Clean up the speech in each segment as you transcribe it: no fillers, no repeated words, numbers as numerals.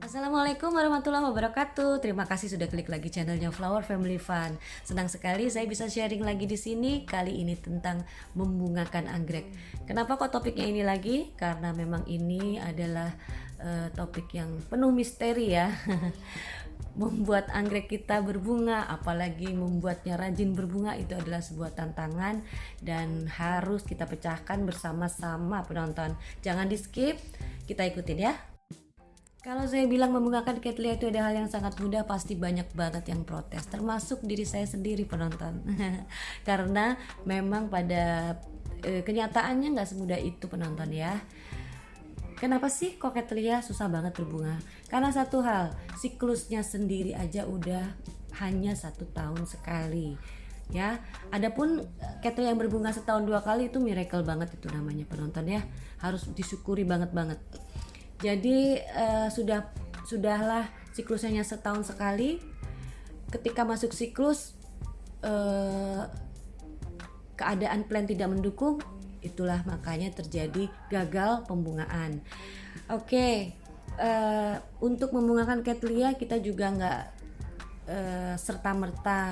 Assalamualaikum warahmatullahi wabarakatuh. Terima kasih sudah klik lagi channelnya Flower Family Fun. Senang sekali saya bisa sharing lagi di sini. Kali ini tentang membungakan anggrek. Kenapa kok topiknya ini lagi? Karena memang ini adalah topik yang penuh misteri ya. Membuat anggrek kita berbunga, apalagi membuatnya rajin berbunga, itu adalah sebuah tantangan dan harus kita pecahkan bersama-sama penonton. Jangan di skip, kita ikutin ya. Kalau saya bilang membungakan Cattleya itu ada hal yang sangat mudah, pasti banyak banget yang protes, termasuk diri saya sendiri penonton. Karena memang pada kenyataannya nggak semudah itu penonton ya. Kenapa sih kok Cattleya susah banget berbunga? Karena satu hal, siklusnya sendiri aja udah hanya 1 tahun sekali. Ya, adapun Cattleya yang berbunga setahun 2 kali itu miracle banget itu namanya penonton ya, harus disyukuri banget banget. Jadi sudahlah siklusnya setahun sekali. Ketika masuk siklus keadaan plant tidak mendukung, itulah makanya terjadi gagal pembungaan. Oke, untuk membungakan Cattleya kita juga nggak serta merta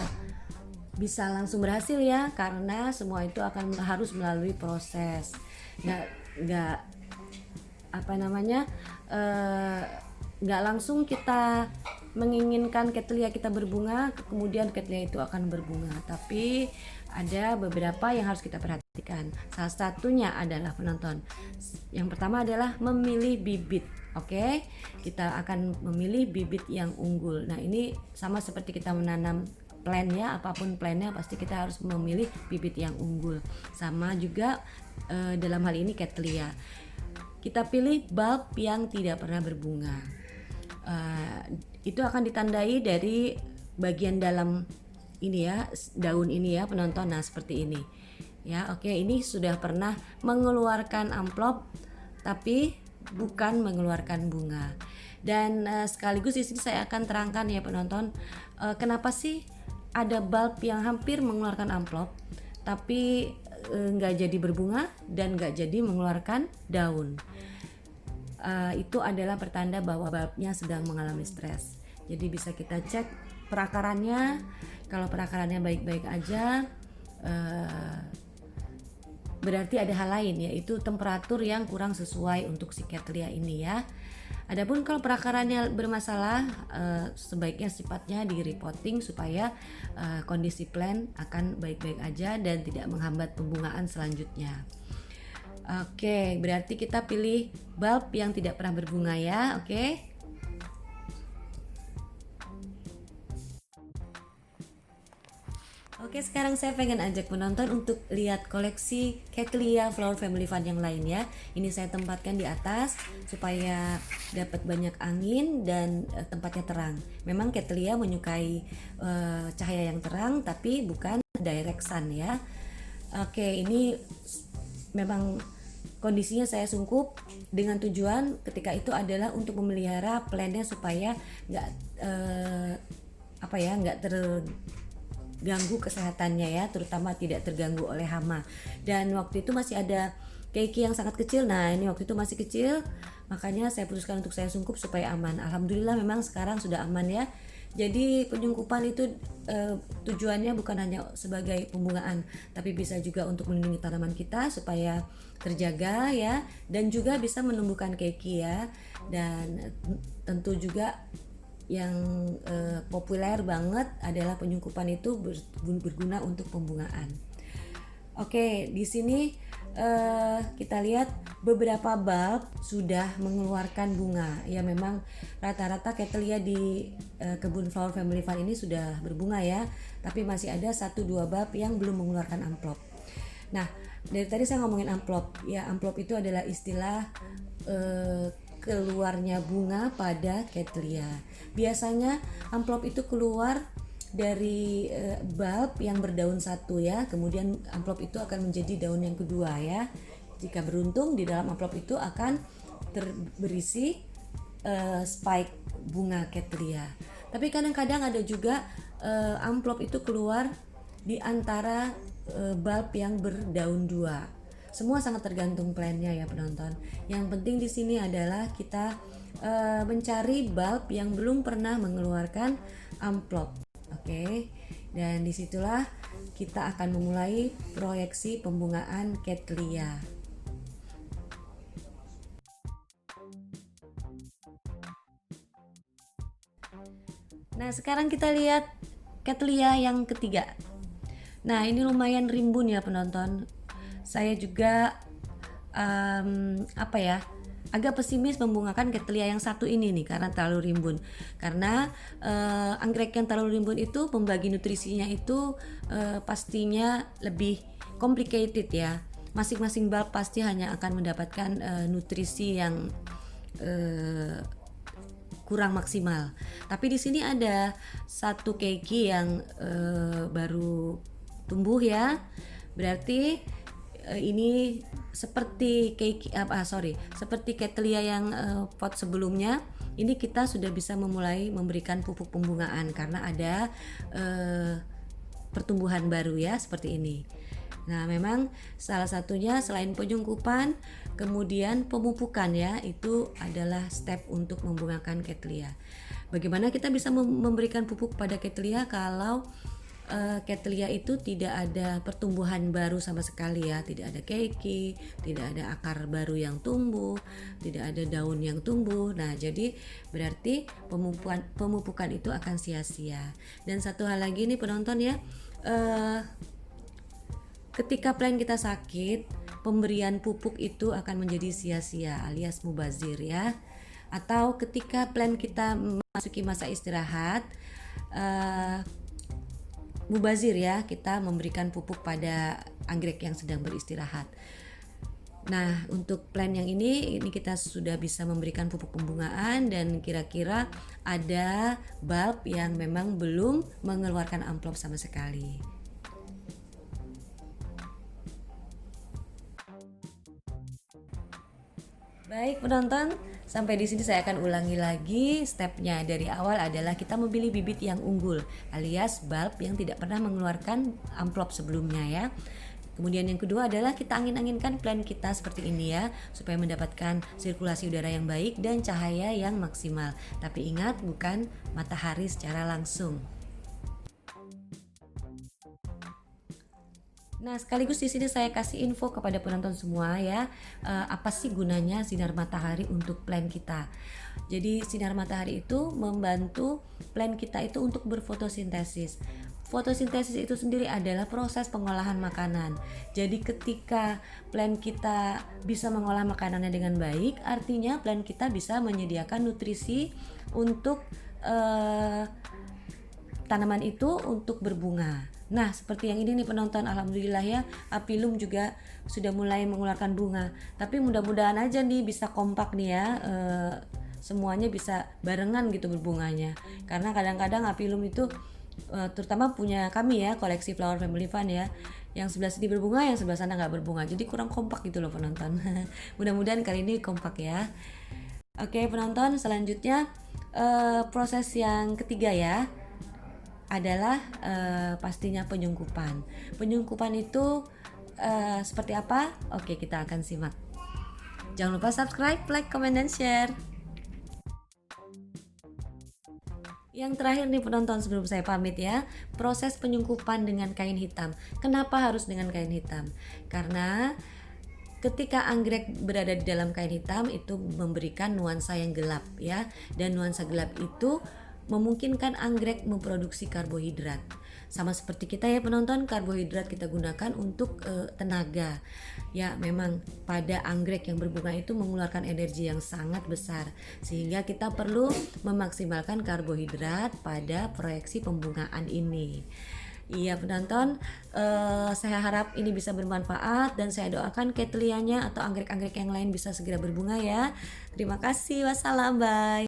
bisa langsung berhasil ya, karena semua itu harus melalui proses. Nggak nggak langsung kita menginginkan Cattleya kita berbunga kemudian Cattleya itu akan berbunga, tapi ada beberapa yang harus kita perhatikan. Salah satunya adalah penonton, yang pertama adalah memilih bibit. Oke, kita akan memilih bibit yang unggul. Nah, ini sama seperti kita menanam plant ya, apapun plantnya pasti kita harus memilih bibit yang unggul. Sama juga dalam hal ini Cattleya, kita pilih bulb yang tidak pernah berbunga. Itu akan ditandai dari bagian dalam ini ya, daun ini ya penonton. Nah, seperti ini ya. Oke, ini sudah pernah mengeluarkan amplop tapi bukan mengeluarkan bunga. Dan sekaligus di sini saya akan terangkan ya penonton, kenapa sih ada bulb yang hampir mengeluarkan amplop tapi nggak jadi berbunga dan nggak jadi mengeluarkan daun. Itu adalah pertanda bahwa bulbnya sedang mengalami stres. Jadi bisa kita cek perakarannya. Kalau perakarannya baik-baik aja, berarti ada hal lain, yaitu temperatur yang kurang sesuai untuk si Cattleya ini ya. Adapun kalau perakarannya bermasalah, sebaiknya sifatnya di repotting supaya kondisi plant akan baik-baik aja dan tidak menghambat pembungaan selanjutnya. Oke, berarti kita pilih bulb yang tidak pernah berbunga ya. Oke. Oke, sekarang saya pengen ajak penonton untuk lihat koleksi Cattleya Flower Family Fun yang lain ya. Ini saya tempatkan di atas supaya dapat banyak angin dan tempatnya terang. Memang Cattleya menyukai cahaya yang terang tapi bukan direct sun ya. Oke, ini memang kondisinya saya sungkup dengan tujuan ketika itu adalah untuk memelihara plantnya supaya nggak terganggu kesehatannya ya, terutama tidak terganggu oleh hama. Dan waktu itu masih ada keiki yang sangat kecil. Nah, ini waktu itu masih kecil, makanya saya putuskan untuk saya sungkup supaya aman. Alhamdulillah memang sekarang sudah aman ya. Jadi penyungkupan itu tujuannya bukan hanya sebagai pembungaan, tapi bisa juga untuk melindungi tanaman kita supaya terjaga ya, dan juga bisa menumbuhkan keiki ya. Dan tentu juga yang populer banget adalah penyungkupan itu berguna untuk pembungaan. Oke, di sini kita lihat beberapa bulb sudah mengeluarkan bunga. Ya, memang rata-rata Cattleya di kebun Flower Family Fun ini sudah berbunga ya, tapi masih ada 1-2 bulb yang belum mengeluarkan amplop. Nah, dari tadi saya ngomongin amplop. Ya, amplop itu adalah istilah keluarnya bunga pada Cattleya. Biasanya amplop itu keluar dari bulb yang berdaun satu ya, kemudian amplop itu akan menjadi daun yang kedua ya. Jika beruntung di dalam amplop itu akan berisi spike bunga Cattleya. Tapi kadang-kadang ada juga amplop itu keluar di antara bulb yang berdaun dua. Semua sangat tergantung plannya ya penonton. Yang penting di sini adalah kita mencari bulb yang belum pernah mengeluarkan amplop. Oke. Dan disitulah kita akan memulai proyeksi pembungaan Cattleya. Nah, sekarang kita lihat Cattleya yang ketiga. Nah, ini lumayan rimbun ya penonton. Saya juga agak pesimis membungakan Cattleya yang satu ini nih karena terlalu rimbun. Karena anggrek yang terlalu rimbun itu pembagi nutrisinya itu pastinya lebih complicated ya. Masing-masing bulb pasti hanya akan mendapatkan nutrisi yang kurang maksimal. Tapi di sini ada satu keiki yang baru tumbuh ya. Berarti ini seperti seperti Cattleya yang pot sebelumnya, ini kita sudah bisa memulai memberikan pupuk pembungaan karena ada pertumbuhan baru ya seperti ini. Nah, memang salah satunya selain penyungkupan, kemudian pemupukan ya, itu adalah step untuk membungakan Cattleya. Bagaimana kita bisa memberikan pupuk pada Cattleya kalau Cattleya itu tidak ada pertumbuhan baru sama sekali ya, tidak ada keiki, tidak ada akar baru yang tumbuh, tidak ada daun yang tumbuh. Nah, jadi berarti pemupukan itu akan sia-sia. Dan satu hal lagi nih penonton ya, ketika plant kita sakit, pemberian pupuk itu akan menjadi sia-sia alias mubazir ya. Atau ketika plant kita memasuki masa istirahat, mubazir ya, kita memberikan pupuk pada anggrek yang sedang beristirahat. Nah, untuk plant yang ini kita sudah bisa memberikan pupuk pembungaan dan kira-kira ada bulb yang memang belum mengeluarkan amplop sama sekali. Baik penonton, sampai di sini saya akan ulangi lagi stepnya. Dari awal adalah kita memilih bibit yang unggul alias bulb yang tidak pernah mengeluarkan amplop sebelumnya ya. Kemudian yang kedua adalah kita angin-anginkan plant kita seperti ini ya, supaya mendapatkan sirkulasi udara yang baik dan cahaya yang maksimal. Tapi ingat, bukan matahari secara langsung. Nah, sekaligus di sini saya kasih info kepada penonton semua ya, apa sih gunanya sinar matahari untuk plant kita. Jadi sinar matahari itu membantu plant kita itu untuk berfotosintesis. Fotosintesis itu sendiri adalah proses pengolahan makanan. Jadi ketika plant kita bisa mengolah makanannya dengan baik, artinya plant kita bisa menyediakan nutrisi untuk tanaman itu untuk berbunga. Nah, seperti yang ini nih penonton, alhamdulillah ya, apilum juga sudah mulai mengeluarkan bunga. Tapi mudah-mudahan aja nih bisa kompak nih ya, semuanya bisa barengan gitu berbunganya. Karena kadang-kadang apilum itu terutama punya kami ya, koleksi Flower Family Fun ya, yang sebelah sini berbunga, yang sebelah sana nggak berbunga. Jadi kurang kompak gitu loh penonton. Mudah-mudahan kali ini kompak ya. Oke penonton, selanjutnya proses yang ketiga ya adalah pastinya penyungkupan. Penyungkupan itu seperti apa? Oke, kita akan simak. Jangan lupa subscribe, like, comment, dan share. Yang terakhir nih penonton, sebelum saya pamit ya, proses penyungkupan dengan kain hitam. Kenapa harus dengan kain hitam? Karena ketika anggrek berada di dalam kain hitam itu memberikan nuansa yang gelap ya, dan nuansa gelap itu memungkinkan anggrek memproduksi karbohidrat. Sama seperti kita ya penonton, karbohidrat kita gunakan untuk tenaga. Ya, memang pada anggrek yang berbunga itu mengeluarkan energi yang sangat besar, sehingga kita perlu memaksimalkan karbohidrat pada proyeksi pembungaan ini. Iya penonton, saya harap ini bisa bermanfaat dan saya doakan Cattleyanya atau anggrek-anggrek yang lain bisa segera berbunga ya. Terima kasih, wassalam, bye.